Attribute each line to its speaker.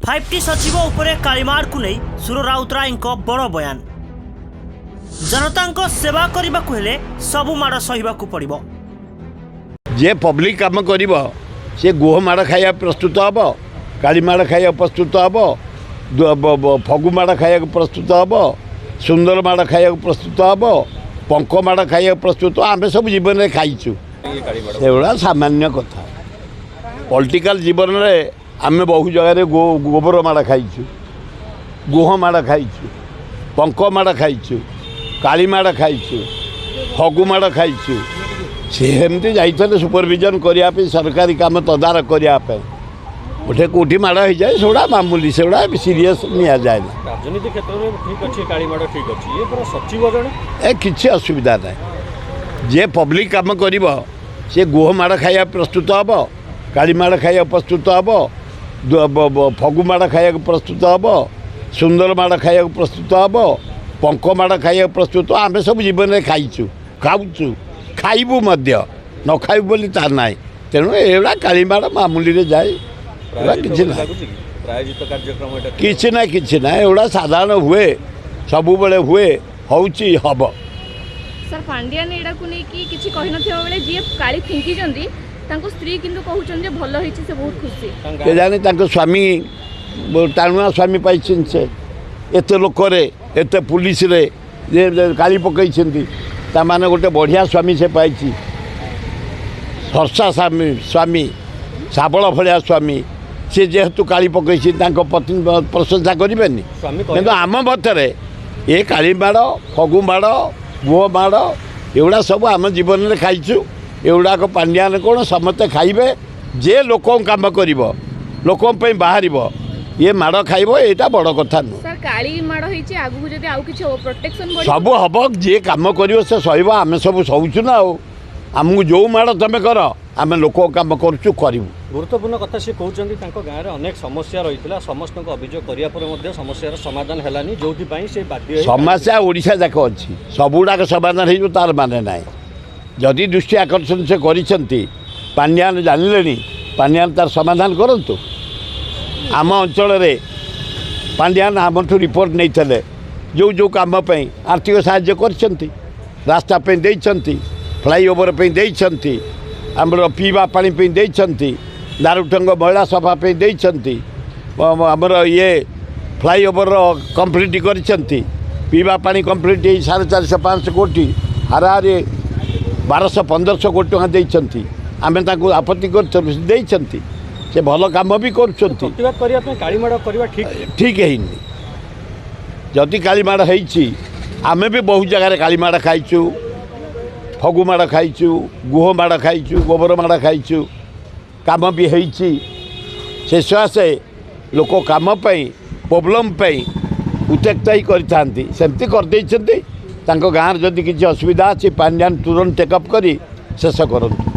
Speaker 1: 5T सचिव उपरे कालीमाड़ को नहीं सुर राउतराय बड़ बयान। जनता सेवा करने को हेले सबु माड़ सहिबाकु पड़िबो।
Speaker 2: जे पब्लिक काम करिब से गुह माड़ खाया प्रस्तुत हम, कालीमाड़ खाया प्रस्तुत हम, फगु माड़ खाया प्रस्तुत हम, सुंदर माड़ खाया प्रस्तुत हम, पंक माड़ खाया प्रस्तुत आम सब जीवन में खाइचु। एगुड़ा सामान्य कथा। पॉलिटिकल जीवन में आम बहु जगह गोबर माड़ खाइचु, गुह माड़ खाइचु, पंक माड़ खाइचु, कालीमाड़ खाइचु, फगु माड़ खाइचु। सेमती जाइए सुपरविजन करने सरकारी काम तदारख करने गोटे कौटी माड़ हो जाए सेगुड़ा मामूली, सेगुड़ा सीरीयस नि जाए ना।
Speaker 3: राजनीति क्षेत्र में ठीक अच्छे कालीमाड़ ठीक अच्छे ये पूरा सचिव जड़े
Speaker 2: किसी असुविधा ना। जे पब्लिक काम कर सी गुह माड़ खाया प्रस्तुत हम, कालीमाड़ खाया प्रस्तुत हम, फगु माड़ खाया प्रस्तुत हम, सुंदर माड़ खाया प्रस्तुत हम, पंक माड़ खाया प्रस्तुत आम सब जीवन में खाइचु, खाऊचु, खाइबू मध्य न खाइबू बोली तार ना। तेणु एगुड़ा कालीमाड़ मामूली जाए किसी ना किसी ना एगुड़ा साधारण हुए सब बेले हुए होची हब।
Speaker 4: सर पांड्यान एडा को नहीं कि किछि कहि नथिबा बेले जे काली फिंकी जंदी तांको स्त्री किंतु कहउचन जे भलो हिची से बहुत खुशी
Speaker 2: के जाने तांको स्वामी टाणुआ स्वामी पाइछन से एते लोक रे एते पुलिस रे जे काली पकई छंती ता माने गोटे बढ़िया स्वामी से पाइछि। सरसा स्वामी साबल भलिया स्वामी से जेहेतु काली पकई पत्नी प्रशंसा करें कि आम मतरे ये कालीमाड़ फगु माड़ गुह माड़ एगुड़ा सब आम जीवन में खाइचु। एगुड़ाक पांड्यान कौन समस्ते खाइबे जे लोक काम कर लोक बाहर ये माड़ खाइब यहाँ बड़ कथा नुह।
Speaker 4: सर काली माड़ होइछि आगु जदि आउ किछि प्रोटेक्शन
Speaker 2: सब हम जे काम कर से सहब आम सब सहूचु ना। आमको जो माड़ तुम कर आम लोक काम करूँ करूँ।
Speaker 3: गुरुत्वपूर्ण कथा सी कहते गाँव में अनेक समस्या रही है समस्त अभियोग कराया समस्या समाधान है जो से बाध्य
Speaker 2: समस्या ओडिशा जाक अच्छी सबुड़ाक समाधान हो तार माने ना। जदि दृष्टि आकर्षण से करिसेंती पांड्यान जानिले पांड्यान तार समाधान करंतु। आम अंचल रे पांड्यान आमठू रिपोर्ट नहीं थे जो जो काम पे आर्थिक साहाय्य करछंती, रास्ता पे देइछंती, फ्लाईओवर पे देइछंती, आमर पीवा पानी पे देइछंती, दारुठंग महिला सभा पे देइछंती, आमर ये फ्लाईओवर कंप्लीट करछंती, पीवा पानी कंप्लीट 450-500 कोटी हारे 1200-1500 कोटी टका देइछंती। आमे ताकू आपत्ति कर से भल काम भी करुछंती। ठीक है जदि कालीमाड़ होइछि आमे भी बहुत जगह कालीमाड़ खाइचु, फगु माड़ खाइचु, गुह माड़ खाइचु, गोबर माड़ खाइचु, काम भी होइछि। से लोक काम प्रोब्लेम उतेक्ता ही करथांती सेमती करदेइछंती। तांको गाँव जदि किसी असुविधा अच्छी पांड्यान तुरंत टेकअप करी शेष करंतु।